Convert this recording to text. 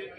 1